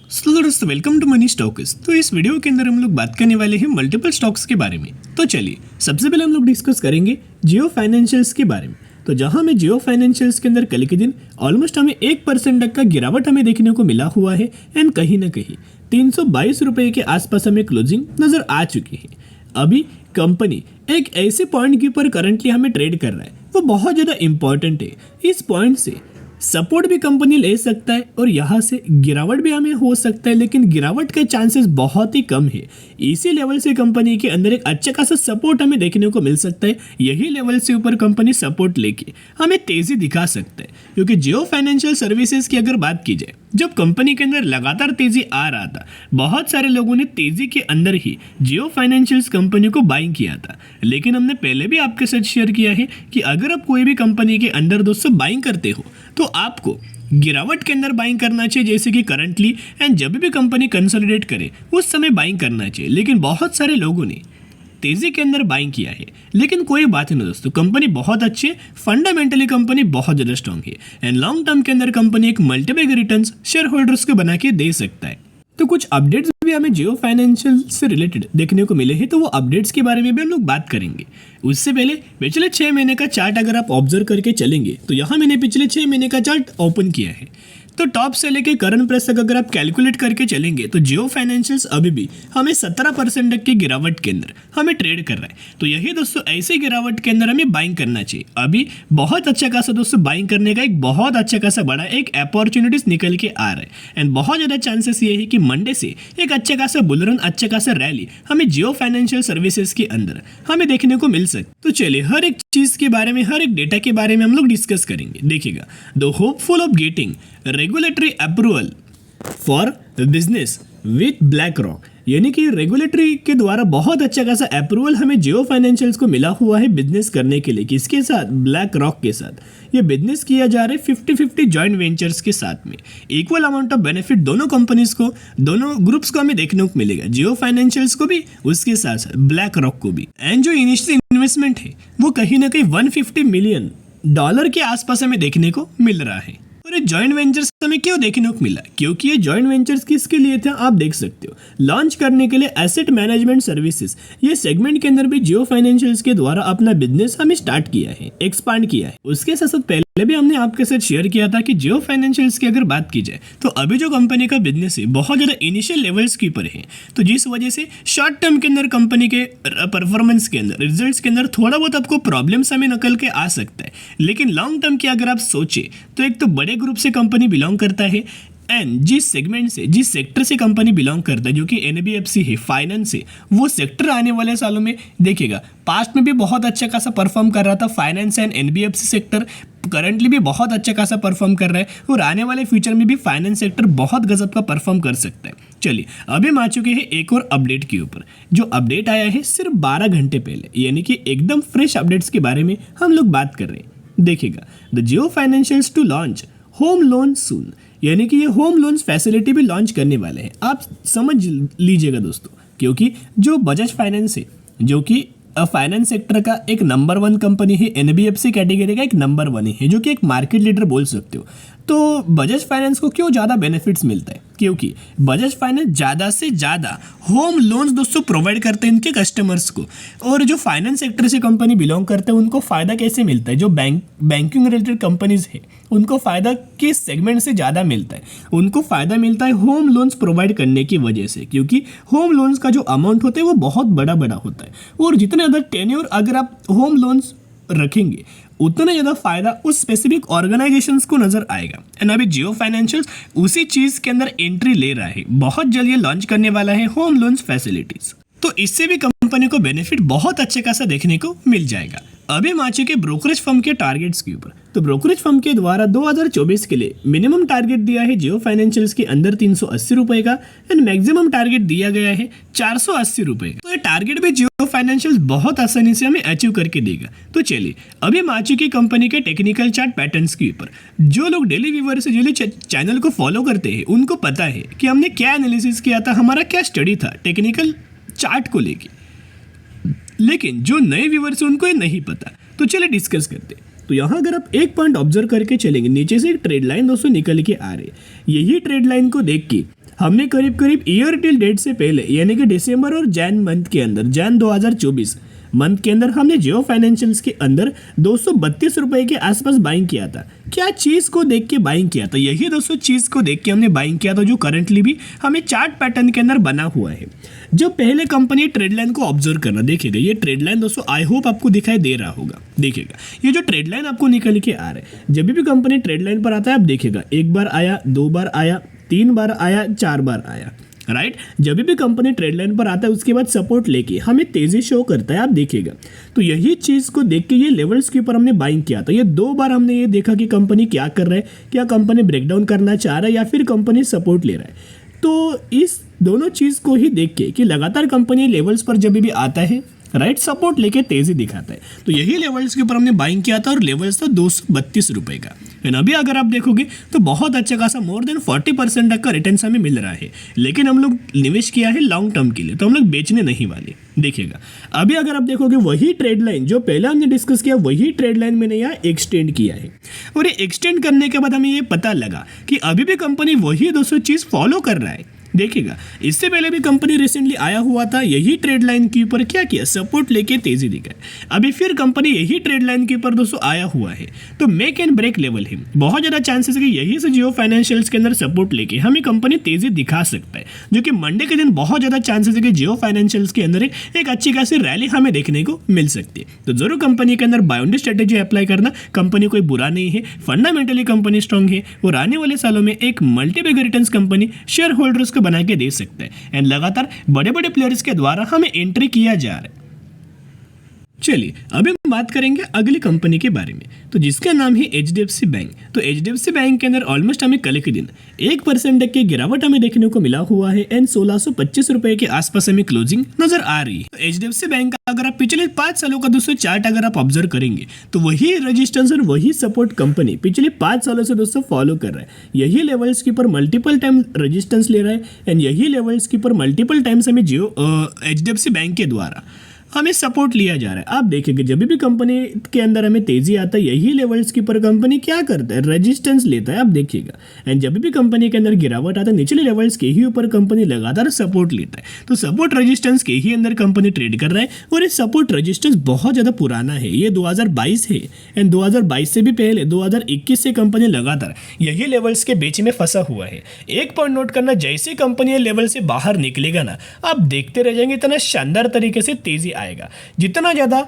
दोस्तों welcome to money stocks. तो इस वीडियो के अंदर हम लोग बात करने वाले हैं मल्टीपल स्टॉक्स के बारे में। तो चलिए सबसे पहले हम लोग डिस्कस करेंगे जियो फाइनेंशियल्स के बारे में। तो जहां हमें जियो फाइनेंशियल्स के अंदर कल के दिन ऑलमोस्ट हमें 1% तक का गिरावट हमें देखने को मिला हुआ है एंड कहीं ना कहीं 322 रुपये के आसपास हमें क्लोजिंग नजर आ चुकी है। अभी कंपनी एक ऐसे पॉइंट के ऊपर करंटली हमें ट्रेड कर रहा है, वो बहुत ज़्यादा इंपॉर्टेंट है। इस पॉइंट से सपोर्ट भी कंपनी ले सकता है और यहाँ से गिरावट भी हमें हो सकता है, लेकिन गिरावट के चांसेस बहुत ही कम है। इसी लेवल से कंपनी के अंदर एक अच्छा खासा सपोर्ट हमें देखने को मिल सकता है। यही लेवल से ऊपर कंपनी सपोर्ट लेके हमें तेजी दिखा सकता है, क्योंकि जियो फाइनेंशियल सर्विसेज की अगर बात की जाए, जब कंपनी के अंदर लगातार तेजी आ रहा था, बहुत सारे लोगों ने तेजी के अंदर ही जियो फाइनेंशियल्स कंपनी को बाइंग किया था। लेकिन हमने पहले भी आपके साथ शेयर किया है कि अगर आप कोई भी कंपनी के अंदर दोस्तों बाइंग करते हो तो आपको गिरावट के अंदर बाइंग करना चाहिए, जैसे कि करंटली, एंड जब भी कंपनी कंसोलिडेट करे उस समय बाइंग करना चाहिए। लेकिन बहुत सारे लोगों ने तेजी के अंदर बाइंग किया है, लेकिन कोई बात नहीं दोस्तों, कंपनी बहुत अच्छी है, फंडामेंटली कंपनी बहुत ज़्यादा स्ट्रांग है एंड लॉन्ग टर्म के अंदर कंपनी एक मल्टीपल रिटर्न्स शेयर होल्डर्स को बना के दे सकता है। तो कुछ अपडेट्स भी हमें जियो फाइनेंशियल से रिलेटेड देखने को मिले हैं, तो वो अपडेट्स के बारे में भी हम लोग बात करेंगे। उससे पहले पिछले 6 महीने का चार्ट अगर आप ऑब्जर्व करके चलेंगे तो यहाँ मैंने पिछले 6 महीने का चार्ट ओपन किया है। तो टॉप से लेके करंट प्राइस तक अगर आप कैलकुलेट करके चलेंगे तो जियो फाइनेंशियल्स अभी भी हमें 17% तक की गिरावट के अंदर हमें ट्रेड कर रहा है। तो यही दोस्तों ऐसे गिरावट के अंदर हमें बाइंग करना चाहिए। अभी बहुत अच्छा खासा दोस्तों बाइंग करने का एक बहुत अच्छा खासा बड़ा एक अपॉर्चुनिटीज निकल के आ रहा है एंड बहुत ज़्यादा चांसेस ये है कि मंडे से एक अच्छा खासा बुलरन, अच्छा खासा रैली हमें जियो फाइनेंशियल सर्विसेज के अंदर हमें देखने को मिल सकती। तो चलिए हर एक चीज़ के बारे में, हर एक डेटा के बारे में हम लोग डिस्कस करेंगे। देखिएगा, the hopeful of getting regulatory approval for business with black rock, यानी कि रेगुलेटरी के द्वारा बहुत अच्छा खासा अप्रूवल हमें जियो फाइनेंशियल्स को मिला हुआ है बिजनेस करने के लिए। किसके साथ? ब्लैक रॉक के साथ। ये बिजनेस किया जा रहा है 50-50 जॉइंट वेंचर्स के साथ में। इक्वल अमाउंट ऑफ बेनिफिट दोनों कंपनीज को, दोनों ग्रुप्स को हमें देखने को मिलेगा, जियो फाइनेंशियल्स को भी, उसके साथ साथ ब्लैक रॉक को भी। एंड जो इनिशियल इन्वेस्टमेंट है वो कहीं ना कहीं $150 मिलियन के आसपास हमें देखने को मिल रहा है। और ये जॉइंट वेंचर्स हमें क्यों देखने को मिला? क्योंकि ये जॉइंट वेंचर्स किसके लिए थे आप देख सकते हो, लॉन्च करने के लिए एसेट मैनेजमेंट सर्विसेज। ये सेगमेंट के अंदर भी जियो फाइनेंशियल्स के द्वारा अपना बिजनेस हमें स्टार्ट किया है, एक्सपांड किया है। उसके साथ साथ पहले भी हमने आपके साथ शेयर किया था कि जियो फाइनेंशियल्स की अगर बात की जाए तो अभी जो कंपनी का बिजनेस है बहुत ज़्यादा इनिशियल लेवल्स के ऊपर है। तो जिस वजह से शॉर्ट टर्म के अंदर कंपनी के परफॉर्मेंस के अंदर, रिजल्ट्स के अंदर थोड़ा बहुत आपको प्रॉब्लम्स हमें निकल के आ सकता है। लेकिन लॉन्ग टर्म की अगर आप सोचे तो एक तो बड़े ग्रुप से कंपनी बिलोंग करता है एंड जिस सेगमेंट से, जिस सेक्टर से कंपनी बिलोंग करता है, जो कि एनबीएफसी है, फाइनेंस है, वो सेक्टर आने वाले सालों में देखिएगा, पास्ट में भी बहुत अच्छा खासा परफॉर्म कर रहा था finance and NBFC sector, currently भी बहुत अच्छा खासा परफॉर्म कर रहा है और आने वाले फ्यूचर में भी फाइनेंस सेक्टर बहुत गजब का परफॉर्म कर सकता है। चलिए अभी हम आ चुके हैं एक और अपडेट के ऊपर। जो अपडेट आया है सिर्फ 12 घंटे पहले, यानी कि एकदम फ्रेश अपडेट्स के बारे में हम लोग बात कर रहे हैं। देखिएगा, the Jio financials to launch home loan soon, यानी कि ये होम लोन्स फैसिलिटी भी लॉन्च करने वाले हैं। आप समझ लीजिएगा दोस्तों, क्योंकि जो बजाज फाइनेंस है, जो कि फाइनेंस सेक्टर का एक नंबर 1 कंपनी है, एनबीएफसी कैटेगरी का एक नंबर 1 है, जो कि एक मार्केट लीडर बोल सकते हो। तो बजाज फाइनेंस को क्यों ज़्यादा बेनिफिट्स मिलता है? क्योंकि बजाज फाइनेंस ज़्यादा से ज़्यादा होम लोन्स दोस्तों प्रोवाइड करते हैं इनके कस्टमर्स को। और जो फाइनेंस सेक्टर से कंपनी बिलोंग करते हैं उनको फ़ायदा कैसे मिलता है? जो बैंकिंग रिलेटेड कंपनीज है उनको फ़ायदा किस सेगमेंट से ज़्यादा मिलता है? उनको फ़ायदा मिलता है होम लोन्स प्रोवाइड करने की वजह से, क्योंकि होम लोन्स का जो अमाउंट होता है वो बहुत बड़ा बड़ा होता है और जितने ज़्यादा टेन्योर अगर आप होम लोन्स रखेंगे उतना ज़्यादा फायदा उस स्पेसिफिक ऑर्गेनाइजेशंस को नजर आएगा। एंड अभी जियो फाइनेंशियल्स उसी चीज़ के अंदर एंट्री ले रहा है, बहुत जल्द ये लॉन्च करने वाला है होम लोन्स फैसिलिटीज। तो इससे भी कंपनी को बेनिफिट बहुत अच्छे खासा देखने को मिल जाएगा। अभी हम आ चुके ब्रोकरेज फर्म के टारगेट्स के ऊपर। तो ब्रोकरेज फर्म के द्वारा 2024 के लिए मिनिमम टारगेट दिया है जियो फाइनेंशियल्स के अंदर 380 रुपए का एंड मैक्सिमम टारगेट दिया गया है 480 रुपए का। तो ये टारगेट भी जियो फाइनेंशियल्स बहुत आसानी से हमें अचीव करके देगा। तो चलिए अभी हम आ चुकी कंपनी के टेक्निकल चार्ट पैटर्न्स के ऊपर। जो लोग डेली व्यूअर से, जो लोग चैनल को फॉलो करते हैं, उनको पता है कि हमने क्या एनालिसिस किया था, हमारा क्या स्टडी था टेक्निकल चार्ट को लेके। लेकिन जो नए व्यूअर्स हैं उनको ये नहीं पता। तो चलिए डिस्कस करते हैं। तो यहाँ अगर आप एक पॉइंट ऑब्जर्व करके चलेंगे, नीचे से एक ट्रेड लाइन दोस्तों निकल के आ रही है। यही ट्रेड लाइन को देख के हमने करीब करीब ईयर टिल डेट से पहले यानी कि दिसंबर और जैन मंथ के अंदर, जैन 2024 मंथ के अंदर हमने जियो फाइनेंशियल्स के अंदर 232 रुपए के आसपास बाइंग किया था। क्या चीज़ को देख के बाइंग किया था? यही दोस्तों चीज़ को देख के हमने बाइंग किया था, जो करंटली भी हमें चार्ट पैटर्न के अंदर बना हुआ है। जब पहले कंपनी ट्रेड लाइन को ऑब्जर्व करना, देखिएगा ये ट्रेड लाइन दोस्तों आई होप आपको दिखाई दे रहा होगा। देखिएगा ये जो ट्रेड लाइन आपको निकल के आ रहा है, जब भी कंपनी ट्रेड लाइन पर आता है आप देखिएगा, एक बार आया, दो बार आया, तीन बार आया, चार बार आया, राइट। जब भी कंपनी ट्रेड लाइन पर आता है उसके बाद सपोर्ट लेके हमें तेजी शो करता है, आप देखिएगा। तो यही चीज़ को देख के ये लेवल्स के ऊपर हमने बाइंग किया था। ये दो बार हमने ये देखा कि कंपनी क्या कर रहा है, क्या कंपनी ब्रेकडाउन करना चाह रहा है या फिर कंपनी सपोर्ट ले रहा है। तो इस दोनों चीज़ को ही देख के कि लगातार कंपनी लेवल्स पर जब भी आता है, राइट, सपोर्ट लेके तेजी दिखाता है। तो यही लेवल्स के ऊपर हमने बाइंग किया था और लेवल्स था 232 रुपए का। एंड अभी अगर आप देखोगे तो बहुत अच्छा खासा मोर देन 40% तक का रिटर्न हमें मिल रहा है। लेकिन हम लोग निवेश किया है लॉन्ग टर्म के लिए, तो हम लोग बेचने नहीं वाले। देखिएगा अभी अगर आप देखोगे वही ट्रेड लाइन जो पहले हमने डिस्कस किया, वही ट्रेड लाइन मैंने यहाँ एक्सटेंड किया है। और ये एक्सटेंड करने के बाद हमें ये पता लगा कि अभी भी कंपनी वही 200 चीज़ फॉलो कर रहा है। देखिएगा इससे पहले भी कंपनी रिसेंटली आया हुआ था, यही ट्रेड लाइन के ऊपर क्या किया, सपोर्ट लेके तेजी दिखाए। अभी फिर कंपनी यही ट्रेड लाइन के ऊपर दोस्तों आया हुआ है। तो मेक एंड ब्रेक लेवल है, बहुत ज़्यादा चांसेस है कि यही से जियो फाइनेंशियल्स के अंदर सपोर्ट लेके हमें कंपनी तेजी दिखा सकता है, जो कि मंडे के दिन बहुत ज़्यादा चांसेस है कि जियो फाइनेंशियल्स के अंदर एक अच्छी खासी रैली हमें देखने को मिल सकती है। तो जरूर कंपनी के अंदर बायोंडी स्ट्रेटेजी अप्लाई करना। कंपनी कोई बुरा नहीं है, फंडामेंटली कंपनी स्ट्रांग है और आने वाले सालों में एक multibagger returns company share holders को बना के दे सकते हैं। एंड लगातार बड़े बड़े प्लेयर्स के द्वारा हमें एंट्री किया जा रहा है। चलिए अभी हम बात करेंगे अगली कंपनी के बारे में, तो जिसका नाम है एचडीएफसी बैंक। तो एचडीएफसी बैंक के अंदर ऑलमोस्ट हमें कल के दिन 1% तक की गिरावट हमें देखने को मिला हुआ है एंड 1625 रुपए के आसपास हमें क्लोजिंग नजर आ रही है। तो एचडीएफसी बैंक का अगर आप पिछले 5 सालों का दोस्तों चार्ट अगर आप ऑब्जर्व करेंगे तो वही रजिस्टेंस और वही सपोर्ट कंपनी पिछले 5 सालों से दोस्तों फॉलो कर रहा है। यही लेवल्स के ऊपर मल्टीपल टाइम रजिस्टेंस ले रहा है एंड यही लेवल्स के ऊपर मल्टीपल टाइम्स हमें जियो एचडीएफसी बैंक के द्वारा हमें सपोर्ट लिया जा रहा है। आप देखिए जब भी कंपनी के अंदर हमें तेजी आता है, यही लेवल्स के ऊपर कंपनी क्या करता है, रेजिस्टेंस लेता है। आप देखिएगा एंड जब भी कंपनी के अंदर गिरावट आता है, निचले लेवल्स के ही ऊपर कंपनी लगातार सपोर्ट लेता है। तो सपोर्ट रेजिस्टेंस के ही अंदर कंपनी ट्रेड कर रहा है और ये सपोर्ट रेजिस्टेंस बहुत ज़्यादा पुराना है, ये 2022 है एंड 2022 से भी पहले 2021 से कंपनी लगातार यही लेवल्स के बीच में फंसा हुआ है। एक पॉइंट नोट करना, जैसे कंपनी ये लेवल से बाहर निकलेगा ना, आप देखते रह जाएंगे, इतना शानदार तरीके से तेजी आएगा। जितना ज़्यादा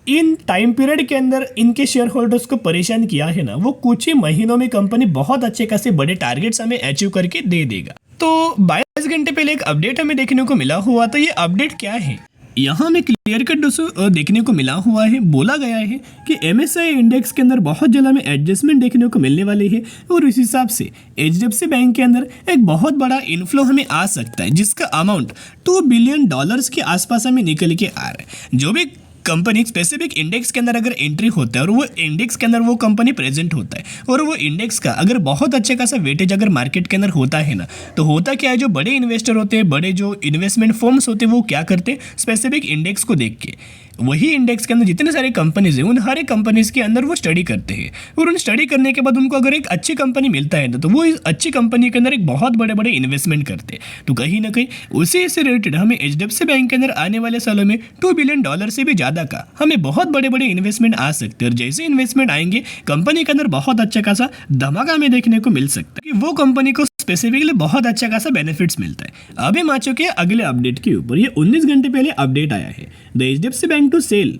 इन टाइम पीरियड के अंदर इनके शेयर होल्डर्स को परेशान किया है ना, वो कुछ ही महीनों में कंपनी बहुत अच्छे खासे बड़े टारगेट्स हमें अचीव करके दे देगा। तो 22 घंटे पहले एक अपडेट हमें देखने को मिला हुआ था। ये अपडेट क्या है, यहाँ में क्लियर कट दोस्तों देखने को मिला हुआ है। बोला गया है कि एमएसआई इंडेक्स के अंदर बहुत जल्द हमें एडजस्टमेंट देखने को मिलने वाली है और इस हिसाब से एचडीएफसी बैंक के अंदर एक बहुत बड़ा इनफ्लो हमें आ सकता है, जिसका अमाउंट $2 बिलियन के आसपास हमें निकल के आ रहा है। जो भी कंपनी स्पेसिफिक इंडेक्स के अंदर अगर एंट्री होता है और वो इंडेक्स के अंदर वो कंपनी प्रेजेंट होता है और वो इंडेक्स का अगर बहुत अच्छा खासा वेटेज अगर मार्केट के अंदर होता है ना, तो होता क्या है, जो बड़े इन्वेस्टर होते हैं, बड़े जो इन्वेस्टमेंट फर्म्स होते हैं, वो क्या करते हैं, स्पेसिफिक इंडेक्स को देख के वही इंडेक्स के अंदर जितने सारे कंपनीज हैं, उन हर एक कंपनीज के अंदर वो स्टडी करते हैं और उन स्टडी करने के बाद उनको अगर एक अच्छी कंपनी मिलता है तो वो इस अच्छी कंपनी के अंदर एक बहुत बड़े बड़े इन्वेस्टमेंट करते हैं। तो कहीं ना कहीं उसी से रिलेटेड हमें एचडीएफसी बैंक के अंदर आने वाले सालों में $2 बिलियन से भी ज़्यादा का हमें बहुत बड़े बड़े इन्वेस्टमेंट आ सकते हैं। और जैसे इन्वेस्टमेंट आएंगे, कंपनी के अंदर बहुत अच्छा खासा धमाका हमें देखने को मिल सकता है कि वो कंपनी को स्पेसिफिकली बहुत अच्छा खासा बेनिफिट्स मिलता है। अभी हम आ चुके हैं अगले अपडेट के ऊपर। ये 19 घंटे पहले अपडेट आया है। The HDFC bank to sell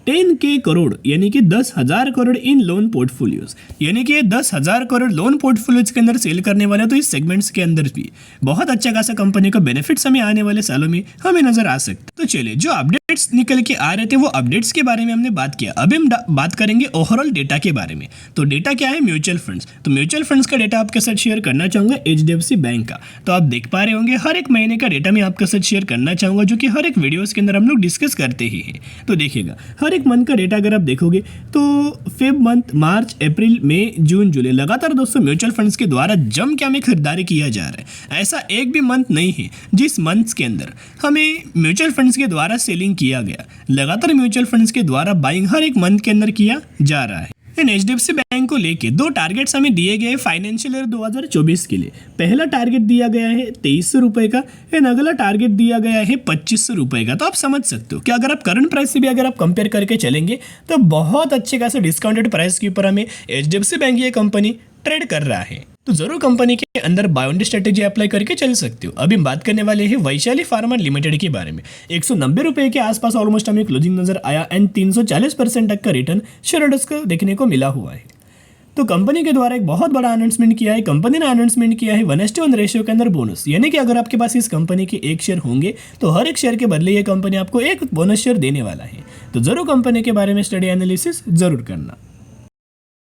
10K crore यानी कि 10,000 करोड़ इन लोन पोर्टफोलियोज, यानी कि 10,000 करोड़ लोन पोर्टफोलियोज के अंदर सेल करने वाले। तो इस सेगमेंट्स के अंदर भी बहुत अच्छा खासा कंपनी का बेनिफिट्स हमें आने वाले सालों में हमें नजर आ सकता है। तो चलिए, जो अपडेट्स निकल के आ रहे थे वो अपडेट्स के बारे में हमने बात किया। अभी हम बात करेंगे ओवरऑल डेटा के बारे में। तो डेटा क्या है, म्यूचुअल फंड्स। तो म्यूचुअल फंड्स का डेटा आपके साथ शेयर करना चाहूंगा एचडीएफसी बैंक का। तो आप देख पा रहे होंगे हर एक महीने का डेटा मैं आपके साथ शेयर करना चाहूंगा, जो कि हर एक वीडियोस के अंदर हम लोग डिस्कस करते ही हैं। तो देखिएगा हर एक मंथ का डेटा अगर आप देखोगे तो फेब मंथ, मार्च, अप्रैल, मई, जून, जुलाई लगातार दोस्तों म्यूचुअल फंड्स के द्वारा जम के हमें खरीदारी किया जा रहा है। ऐसा एक भी मंथ नहीं है जिस मंथ्स के अंदर हमें म्यूचुअल फंड्स के द्वारा सेलिंग किया गया। लगातार म्यूचुअल फंड्स के द्वारा बाइंग हर एक मंथ के अंदर किया जा रहा है। एंड एचडीएफसी बैंक को लेके दो टारगेट्स हमें दिए गए फाइनेंशियल ईयर 2024 के लिए। पहला टारगेट दिया गया है 2300 रुपये का एंड अगला टारगेट दिया गया है 2500 रुपये का। तो आप समझ सकते हो कि अगर आप करंट प्राइस से भी अगर आप कंपेयर करके चलेंगे तो बहुत अच्छे खासे डिस्काउंटेड प्राइस के ऊपर हमें HDFC बैंक ये कंपनी ट्रेड कर रहा है। तो जरूर कंपनी के अंदर बाय ऑन स्ट्रेटेजी अप्लाई करके चल सकते हो। अभी हम बात करने वाले हैं वैशाली फार्मा लिमिटेड के बारे में। 190 रुपये के आसपास ऑलमोस्ट हमें क्लोजिंग नजर आया एंड 340% तक का रिटर्न शेयर होल्डर्स को देखने को मिला हुआ है। तो कंपनी के द्वारा एक बहुत बड़ा अनाउंसमेंट किया है। कंपनी ने अनाउंसमेंट किया है 1:1 रेशियो के अंदर बोनस, यानी कि अगर आपके पास इस कंपनी के एक शेयर होंगे तो हर एक शेयर के बदले ये कंपनी आपको एक बोनस शेयर देने वाला है। तो जरूर कंपनी के बारे में स्टडी एनालिसिस जरूर करना।